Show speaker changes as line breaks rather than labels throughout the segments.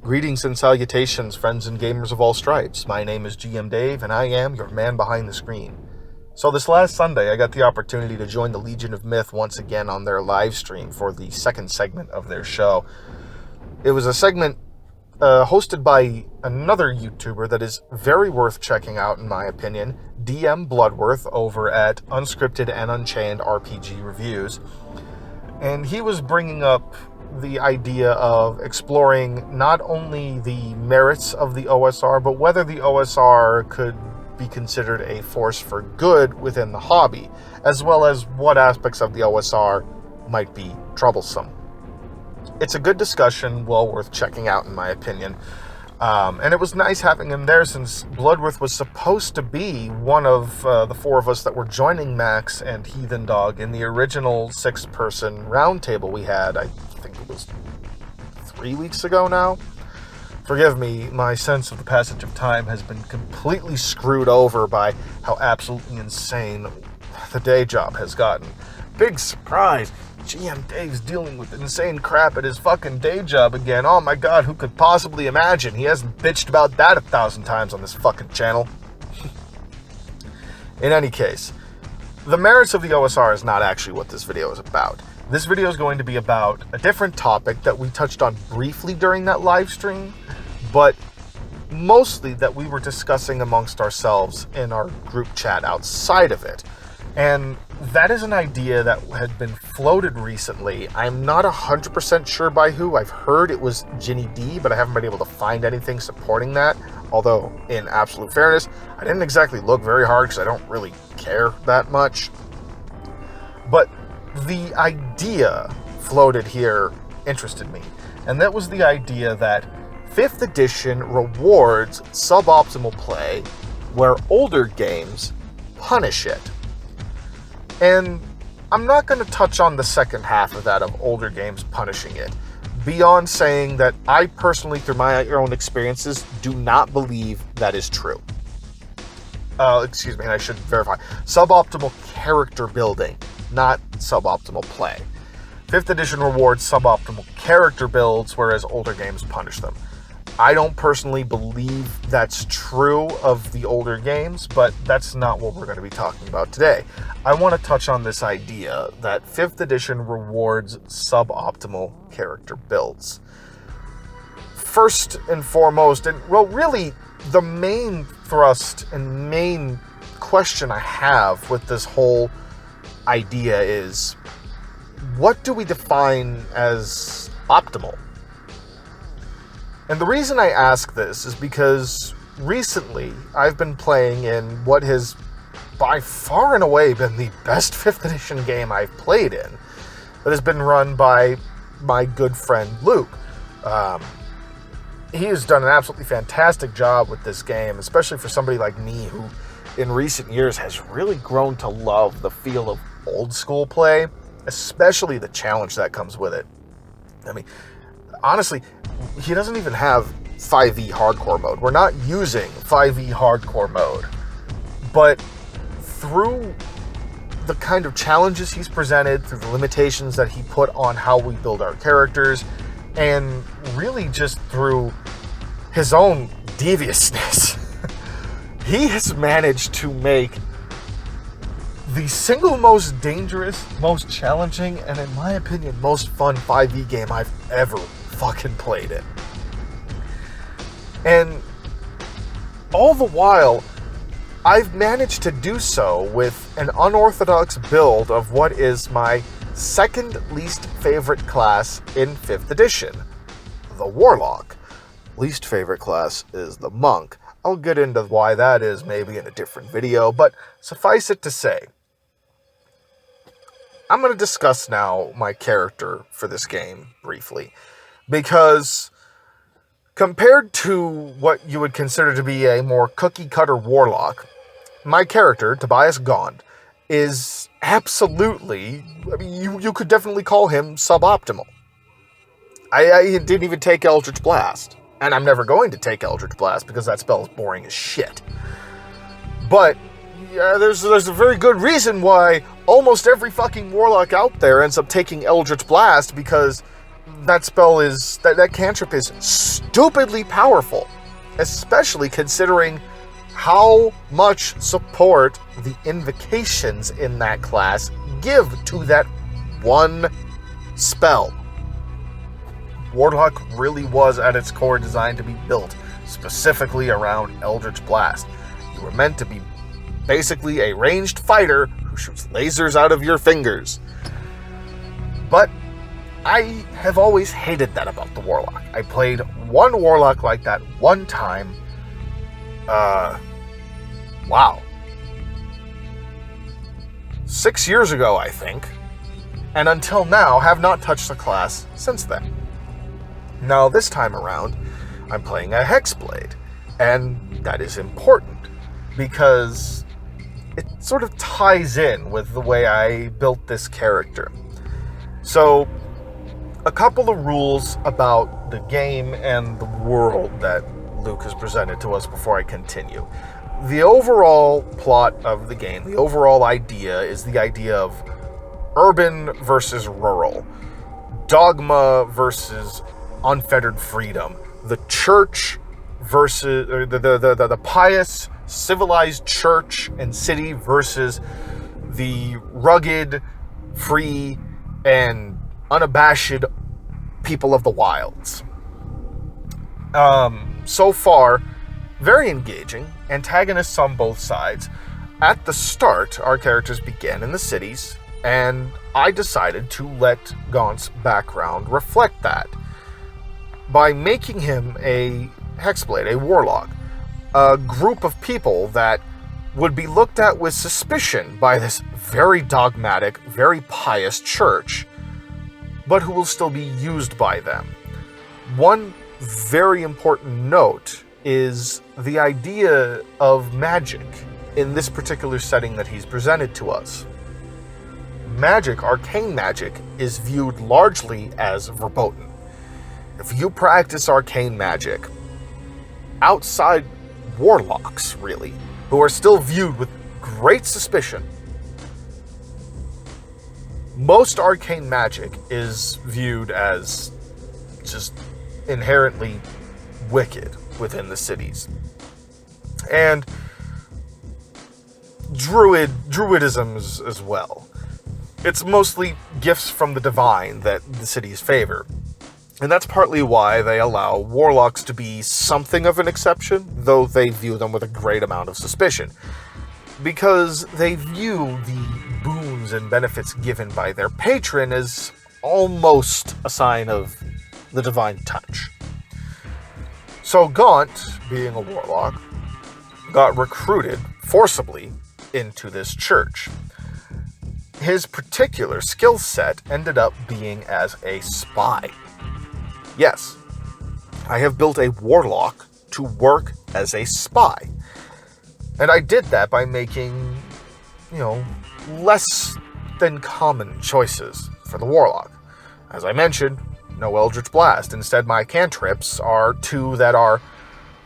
Greetings and salutations, friends and gamers of all stripes. My name is GM Dave, and I am your man behind the screen. So this last Sunday, I got the opportunity to join the Legion of Myth once again on their live stream for the second segment of their show. It was a segment hosted by another YouTuber that is very worth checking out, in my opinion, DM Bloodworth over at Unscripted and Unchained RPG Reviews. And he was bringing up the idea of exploring not only the merits of the OSR, but whether the OSR could be considered a force for good within the hobby, as well as what aspects of the OSR might be troublesome. It's a good discussion, well worth checking out in my opinion. And it was nice having him there, since Bloodworth was supposed to be one of the four of us that were joining Max and Heathen Dog in the original 6-person roundtable we had. I think it was 3 weeks ago now. Forgive me, my sense of the passage of time has been completely screwed over by how absolutely insane the day job has gotten. Big surprise! GM Dave's dealing with insane crap at his fucking day job again. Oh my god, who could possibly imagine? He hasn't bitched about that 1,000 times on this fucking channel. In any case, the merits of the OSR is not actually what this video is about. This video is going to be about a different topic that we touched on briefly during that live stream, but mostly that we were discussing amongst ourselves in our group chat outside of it. And that is an idea that had been floated recently. I'm not 100% sure by who. I've heard it was Ginny D, but I haven't been able to find anything supporting that. Although, in absolute fairness, I didn't exactly look very hard because I don't really care that much. But the idea floated here interested me. And that was the idea that 5th edition rewards suboptimal play where older games punish it. And I'm not going to touch on the second half of that, of older games punishing it, beyond saying that I personally, through my own experiences, do not believe that is true. Excuse me, and I should verify. Suboptimal character building, not suboptimal play. 5th edition rewards suboptimal character builds, whereas older games punish them. I don't personally believe that's true of the older games, but that's not what we're going to be talking about today. I want to touch on this idea that 5th edition rewards suboptimal character builds. First and foremost, and well, really the main thrust and main question I have with this whole idea is, what do we define as optimal? And the reason I ask this is because recently I've been playing in what has by far and away been the best 5th edition game I've played in, that has been run by my good friend Luke. He has done an absolutely fantastic job with this game, especially for somebody like me who in recent years has really grown to love the feel of old school play, especially the challenge that comes with it. I mean, honestly, he doesn't even have 5e hardcore mode. We're not using 5e hardcore mode. But through the kind of challenges he's presented, through the limitations that he put on how we build our characters, and really just through his own deviousness, he has managed to make the single most dangerous, most challenging, and in my opinion, most fun 5e game I've ever fucking played it. And all the while, I've managed to do so with an unorthodox build of what is my second least favorite class in 5th edition, the Warlock. Least favorite class is the Monk. I'll get into why that is maybe in a different video, but suffice it to say, I'm going to discuss now my character for this game briefly, because compared to what you would consider to be a more cookie-cutter warlock, my character, Tobias Gond, is absolutely, I mean, you could definitely call him suboptimal. I didn't even take Eldritch Blast, and I'm never going to take Eldritch Blast because that spell is boring as shit. But yeah, there's a very good reason why almost every fucking warlock out there ends up taking Eldritch Blast, because that spell is, that cantrip is stupidly powerful, especially considering how much support the invocations in that class give to that one spell. Warlock really was at its core designed to be built specifically around Eldritch Blast. You were meant to be basically a ranged fighter who shoots lasers out of your fingers. But I have always hated that about the Warlock. I played one Warlock like that one time. Wow. 6 years ago, I think. And until now, have not touched the class since then. Now, this time around, I'm playing a Hexblade. And that is important because it sort of ties in with the way I built this character. So, a couple of rules about the game and the world that Luke has presented to us before I continue. The overall plot of the game, the overall idea, is the idea of urban versus rural, dogma versus unfettered freedom, the church versus the pious, civilized church and city versus the rugged, free, and unabashed people of the wilds. So far, very engaging. Antagonists on both sides. At the start, our characters began in the cities, and I decided to let Gaunt's background reflect that by making him a Hexblade, a warlock, a group of people that would be looked at with suspicion by this very dogmatic, very pious church, but who will still be used by them. One very important note is the idea of magic in this particular setting that he's presented to us. Magic, arcane magic, is viewed largely as verboten. If you practice arcane magic, outside warlocks, really, who are still viewed with great suspicion, most arcane magic is viewed as just inherently wicked within the cities. And druidisms as well. It's mostly gifts from the divine that the cities favor. And that's partly why they allow warlocks to be something of an exception, though they view them with a great amount of suspicion. Because they view the boons and benefits given by their patron as almost a sign of the divine touch. So Gaunt, being a warlock, got recruited forcibly into this church. His particular skill set ended up being as a spy. Yes, I have built a warlock to work as a spy. And I did that by making, less than common choices for the warlock. As I mentioned, no Eldritch Blast. Instead, my cantrips are two that are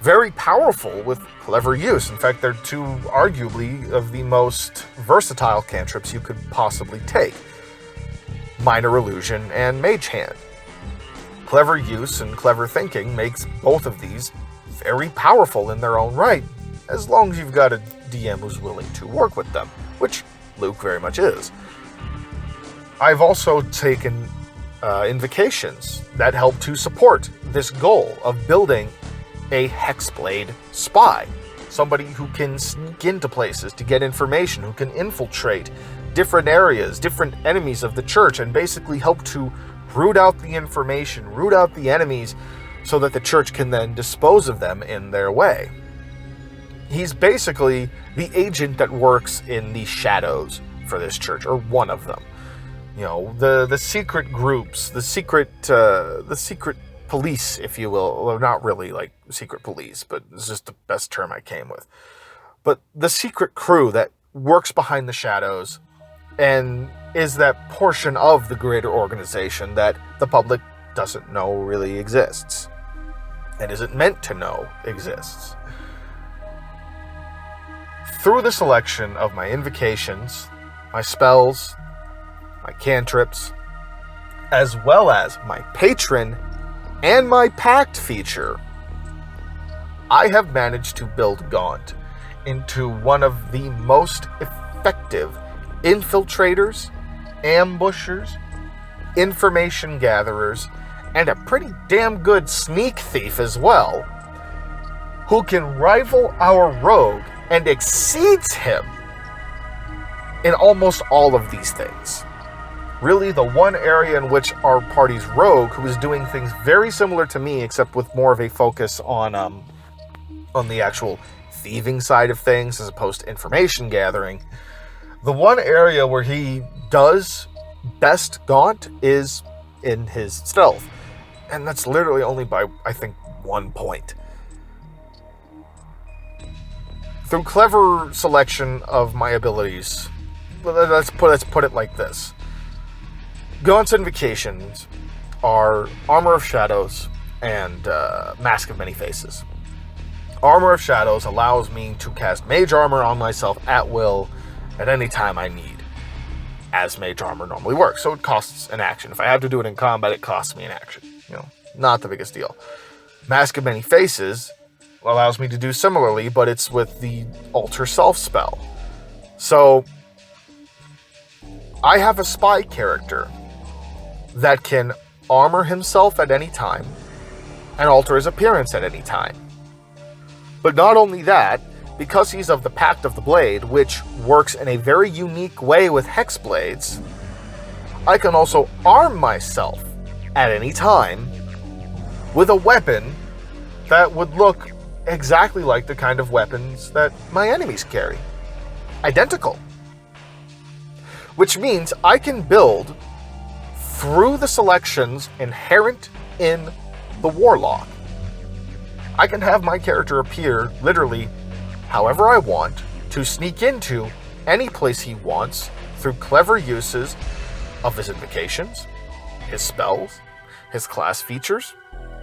very powerful with clever use. In fact, they're two arguably of the most versatile cantrips you could possibly take. Minor Illusion and Mage Hand. Clever use and clever thinking makes both of these very powerful in their own right, as long as you've got a DM who's willing to work with them, which Luke very much is. I've also taken invocations that help to support this goal of building a Hexblade spy. Somebody who can sneak into places to get information, who can infiltrate different areas, different enemies of the church, and basically help to root out the information, root out the enemies, so that the church can then dispose of them in their way. He's basically the agent that works in the shadows for this church, or one of them. The secret groups, the secret police, if you will. Well, not really like secret police, but it's just the best term I came with. But the secret crew that works behind the shadows and is that portion of the greater organization that the public doesn't know really exists and isn't meant to know exists. Through the selection of my invocations, my spells, my cantrips, as well as my patron and my pact feature, I have managed to build Gaunt into one of the most effective infiltrators, ambushers, information gatherers, and a pretty damn good sneak thief as well, who can rival our rogue and exceeds him in almost all of these things. Really, the one area in which our party's rogue, who is doing things very similar to me, except with more of a focus on the actual thieving side of things as opposed to information gathering, the one area where he does best Gaunt is in his stealth. And that's literally only by, I think, 1 point. Through clever selection of my abilities, let's put it like this. Gaunt's invocations are Armor of Shadows and Mask of Many Faces. Armor of Shadows allows me to cast Mage Armor on myself at will at any time I need, as Mage Armor normally works. So it costs an action. If I have to do it in combat, it costs me an action. Not the biggest deal. Mask of Many Faces allows me to do similarly, but it's with the Alter Self spell. So I have a spy character that can armor himself at any time and alter his appearance at any time. But not only that, because he's of the Pact of the Blade, which works in a very unique way with hex blades, I can also arm myself at any time with a weapon that would look exactly like the kind of weapons that my enemies carry. Identical. Which means I can build through the selections inherent in the Warlock. I can have my character appear literally however I want to sneak into any place he wants through clever uses of his invocations, his spells, his class features,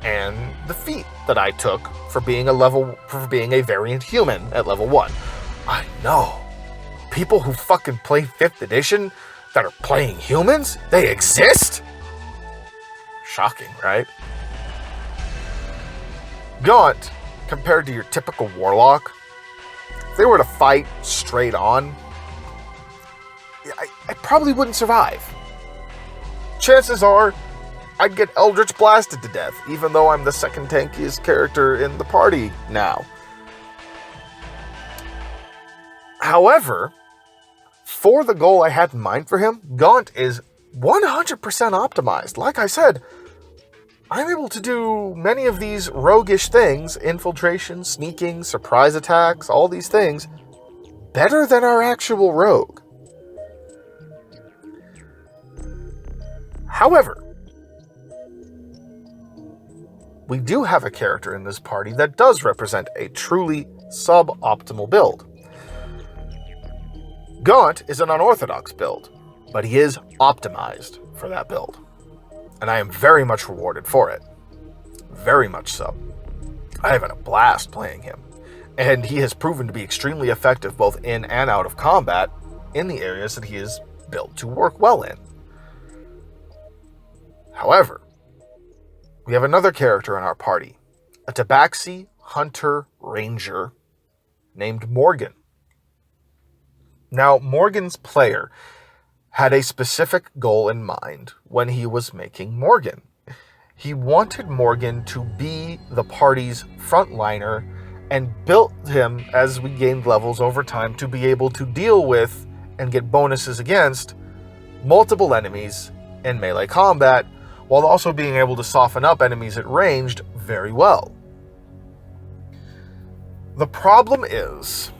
and the feat that I took for being a variant human at level 1. I know. People who fucking play 5th edition that are playing humans? They exist? Shocking, right? Gaunt, compared to your typical Warlock, if they were to fight straight on, I probably wouldn't survive. Chances are, I'd get Eldritch blasted to death, even though I'm the second tankiest character in the party now. However, for the goal I had in mind for him, Gaunt is 100% optimized. Like I said, I'm able to do many of these roguish things, infiltration, sneaking, surprise attacks, all these things, better than our actual rogue. However, we do have a character in this party that does represent a truly suboptimal build. Gaunt is an unorthodox build, but he is optimized for that build. And I am very much rewarded for it. Very much so. I have had a blast playing him, and he has proven to be extremely effective both in and out of combat in the areas that he is built to work well in. However, we have another character in our party, a Tabaxi Hunter Ranger named Morgan. Now, Morgan's player had a specific goal in mind when he was making Morgan. He wanted Morgan to be the party's frontliner and built him as we gained levels over time to be able to deal with and get bonuses against multiple enemies in melee combat, while also being able to soften up enemies at ranged very well. The problem is,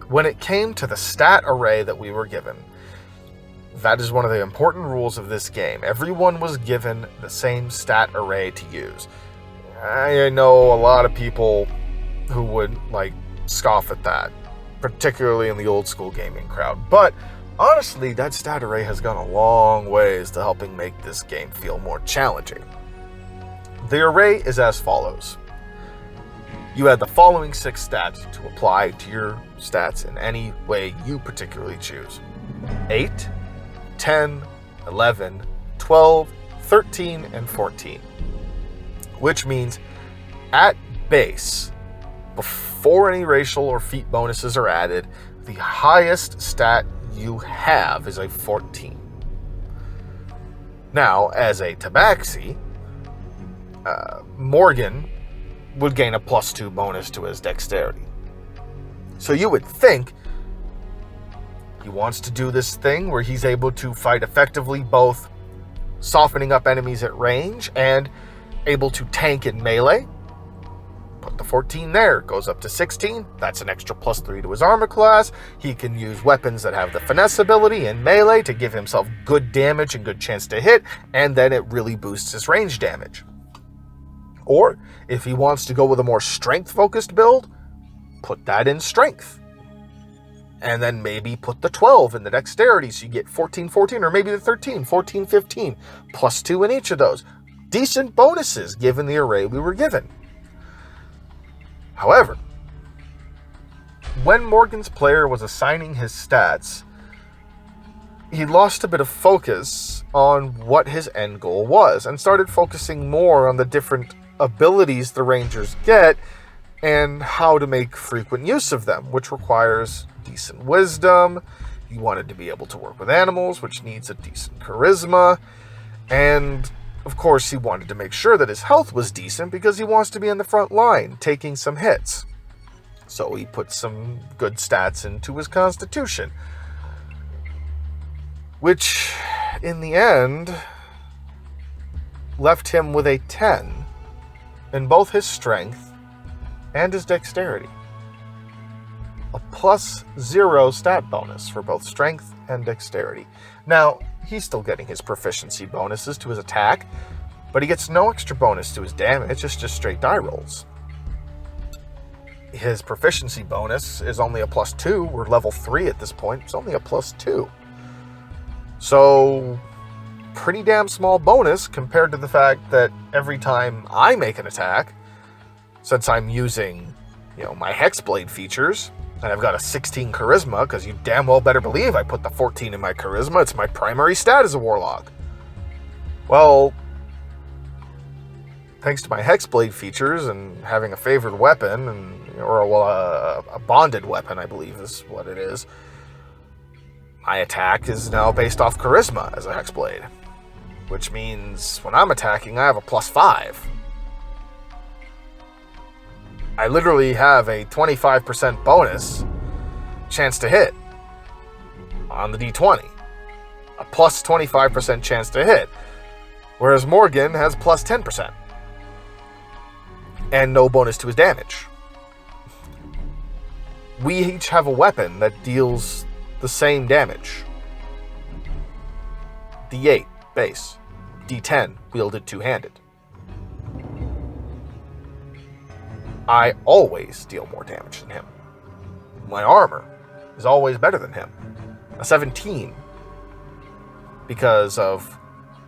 when it came to the stat array that we were given, that is one of the important rules of this game. Everyone was given the same stat array to use. I know a lot of people who would, scoff at that, particularly in the old school gaming crowd, but honestly, that stat array has gone a long ways to helping make this game feel more challenging. The array is as follows. You add the following 6 stats to apply to your stats in any way you particularly choose. 8, 10, 11, 12, 13, and 14. Which means at base, before any racial or feat bonuses are added, the highest stat you have is a 14. Now, as a tabaxi, Morgan would gain a +2 bonus to his dexterity. So you would think he wants to do this thing where he's able to fight effectively, both softening up enemies at range and able to tank in melee. Put the 14 there, goes up to 16. That's an extra +3 to his armor class. He can use weapons that have the finesse ability in melee to give himself good damage and good chance to hit, and then it really boosts his range damage. Or, if he wants to go with a more strength-focused build, put that in strength. And then maybe put the 12 in the dexterity, so you get 14, 14, or maybe the 13, 14, 15, +2 in each of those. Decent bonuses, given the array we were given. However, when Morgan's player was assigning his stats, he lost a bit of focus on what his end goal was and started focusing more on the different abilities the Rangers get and how to make frequent use of them, which requires decent wisdom. He wanted to be able to work with animals, which needs a decent charisma, and of course, he wanted to make sure that his health was decent because he wants to be in the front line, taking some hits. So he put some good stats into his constitution, which, in the end, left him with a 10 in both his strength and his dexterity. A +0 stat bonus for both strength and dexterity. Now, he's still getting his proficiency bonuses to his attack, but he gets no extra bonus to his damage, it's just straight die rolls. His proficiency bonus is only a +2. We're level 3 at this point. It's only a +2. So, pretty damn small bonus compared to the fact that every time I make an attack, since I'm using, my Hexblade features, and I've got a 16 charisma, because you damn well better believe I put the 14 in my charisma. It's my primary stat as a warlock. Well, thanks to my Hexblade features and having a favored weapon, a bonded weapon, I believe is what it is, my attack is now based off charisma as a Hexblade. Which means when I'm attacking, I have a +5. I literally have a 25% bonus chance to hit on the D20. A +25% chance to hit. Whereas Morgan has +10%. And no bonus to his damage. We each have a weapon that deals the same damage. D8 base. D10 wielded two-handed. I always deal more damage than him. My armor is always better than him. A 17 because of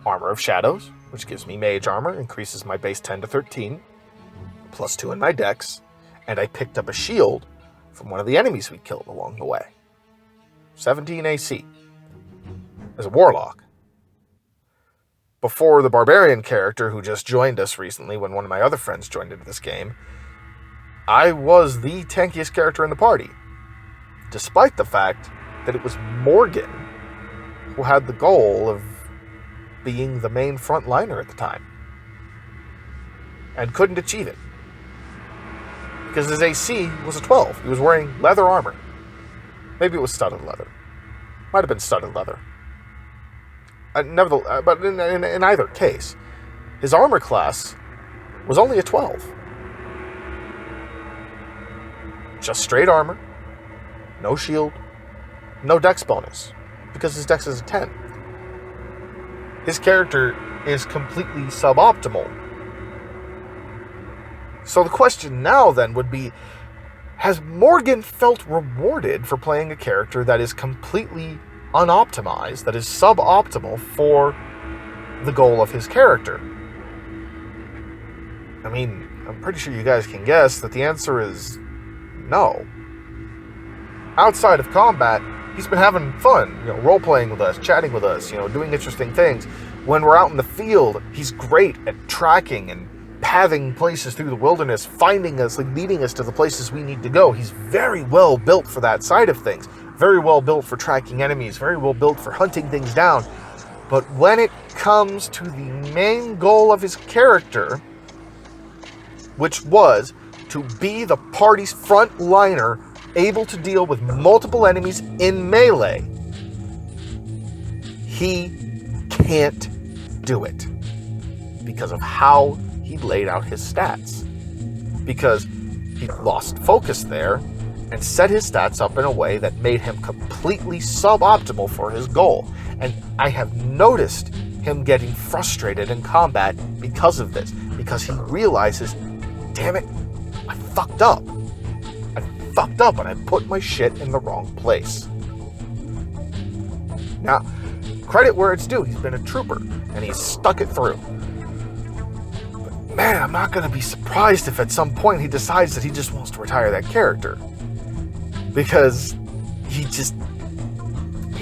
Armor of Shadows, which gives me mage armor, increases my base 10 to 13, +2 in my dex, and I picked up a shield from one of the enemies we killed along the way. 17 AC. As a warlock. Before the barbarian character who just joined us recently when one of my other friends joined into this game, I was the tankiest character in the party, despite the fact that it was Morgan who had the goal of being the main frontliner at the time, and couldn't achieve it, because his AC was a 12. He was wearing leather armor. Maybe it was studded leather. Might have been studded leather. But in either case, his armor class was only a 12. Just straight armor, no shield, no dex bonus, because his dex is a 10. His character is completely suboptimal. So the question now then would be, has Morgan felt rewarded for playing a character that is completely unoptimized, that is suboptimal for the goal of his character? I mean, I'm pretty sure you guys can guess that the answer is no. Outside of combat, he's been having fun, role-playing with us, chatting with us, doing interesting things, When we're out in the field, he's great at tracking and pathing places through the wilderness, finding us, like leading us to the places we need to go. He's very well built for that side of things. Very well built for tracking enemies. Very well built for hunting things down. But when it comes to the main goal of his character, which was to be the party's front liner, able to deal with multiple enemies in melee, he can't do it because of how he laid out his stats. Because he lost focus there and set his stats up in a way that made him completely suboptimal for his goal. And I have noticed him getting frustrated in combat because of this. Because he realizes, damn it, I fucked up. I fucked up and I put my shit in the wrong place. Now, credit where it's due. He's been a trooper and he's stuck it through. But man, I'm not going to be surprised if at some point he decides that he just wants to retire that character. Because he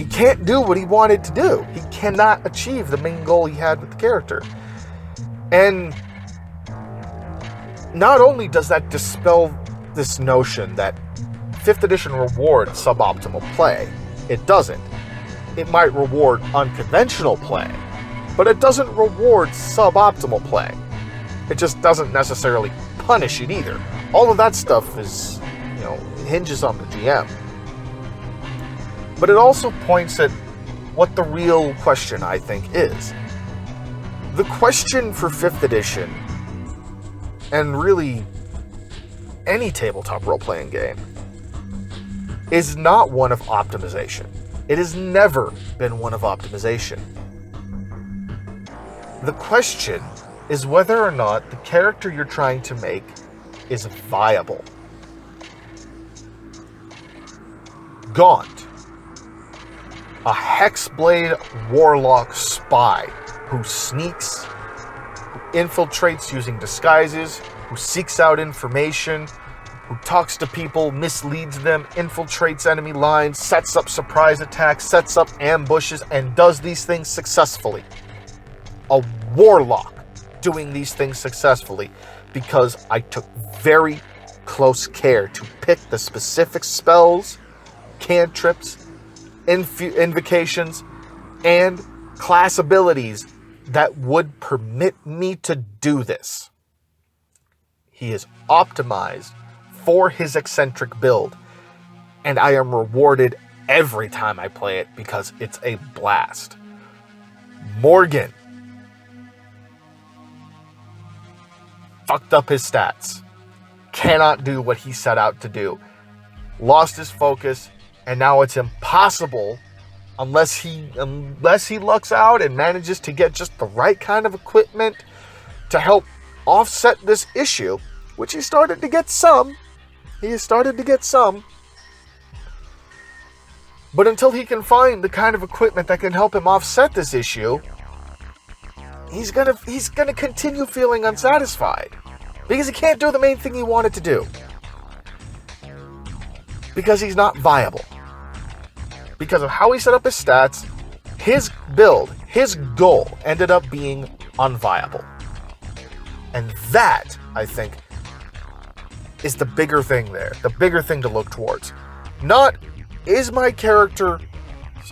can't do what he wanted to do. He cannot achieve the main goal he had with the character. And not only does that dispel this notion that 5th edition rewards suboptimal play, it doesn't. It might reward unconventional play, but it doesn't reward suboptimal play. It just doesn't necessarily punish it either. All of that stuff is, hinges on the GM. But it also points at what the real question, I think, is. The question for 5th edition, and really any tabletop role-playing game, is not one of optimization. It has never been one of optimization. The question is whether or not the character you're trying to make is viable. Gaunt, a Hexblade warlock spy who sneaks, who infiltrates using disguises, who seeks out information, who talks to people, misleads them, infiltrates enemy lines, sets up surprise attacks, sets up ambushes, and does these things successfully. A warlock doing these things successfully because I took very close care to pick the specific spells, cantrips, invocations, and class abilities that would permit me to do this. He is optimized for his eccentric build, and I am rewarded every time I play it because it's a blast. Morgan fucked up his stats, cannot do what he set out to do, lost his focus, and now it's impossible unless he lucks out and manages to get just the right kind of equipment to help offset this issue, which he started to get some. But until he can find the kind of equipment that can help him offset this issue, he's gonna continue feeling unsatisfied because he can't do the main thing he wanted to do, because he's not viable. Because of how he set up his stats, his build, his goal ended up being unviable. And that, I think, is the bigger thing there. The bigger thing to look towards. Not, is my character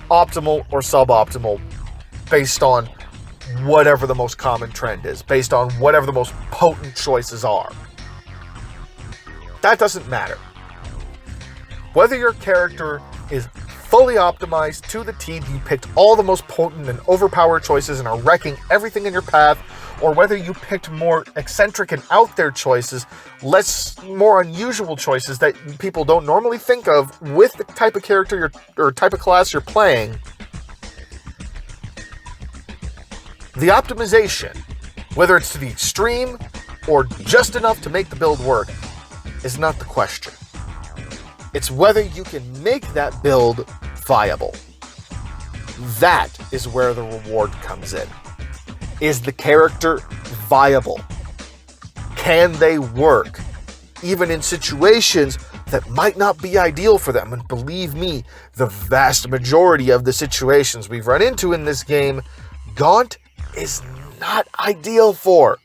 optimal or suboptimal based on whatever the most common trend is, based on whatever the most potent choices are. That doesn't matter. Whether your character is fully optimized to the T, you picked all the most potent and overpowered choices and are wrecking everything in your path, or whether you picked more eccentric and out there choices, more unusual choices that people don't normally think of with the type of character or type of class you're playing, the optimization, whether it's to the extreme or just enough to make the build work, is not the question. It's whether you can make that build viable. That is where the reward comes in. Is the character viable? Can they work even in situations that might not be ideal for them? And believe me, the vast majority of the situations we've run into in this game, Gaunt is not ideal for.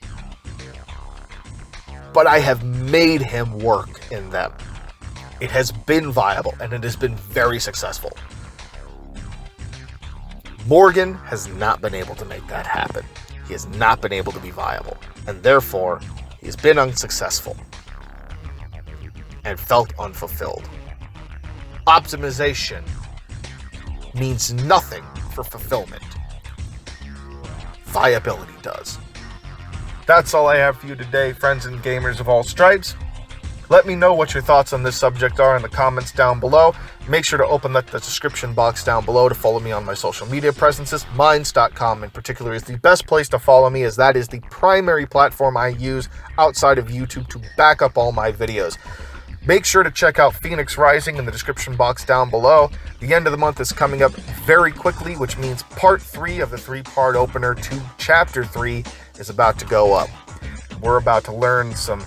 But I have made him work in them. It has been viable, and it has been very successful. Morgan has not been able to make that happen. He has not been able to be viable, and therefore, he has been unsuccessful and felt unfulfilled. Optimization means nothing for fulfillment. Viability does. That's all I have for you today, friends and gamers of all stripes. Let me know what your thoughts on this subject are in the comments down below. Make sure to open the description box down below to follow me on my social media presences. Minds.com in particular is the best place to follow me, as that is the primary platform I use outside of YouTube to back up all my videos. Make sure to check out Phoenix Rising in the description box down below. The end of the month is coming up very quickly, which means part 3 of the 3-part opener to chapter 3 is about to go up. We're about to learn some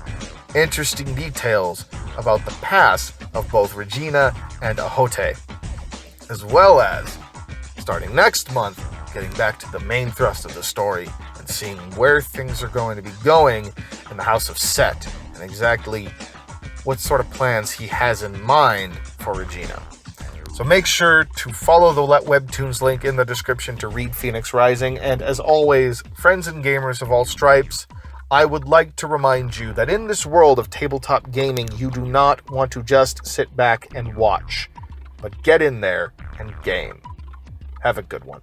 interesting details about the past of both Regina and Ahote, as well as, starting next month, getting back to the main thrust of the story and seeing where things are going to be going in the House of Set and exactly what sort of plans he has in mind for Regina. So make sure to follow the Webtoons link in the description to read Phoenix Rising, and as always, friends and gamers of all stripes, I would like to remind you that in this world of tabletop gaming, you do not want to just sit back and watch, but get in there and game. Have a good one.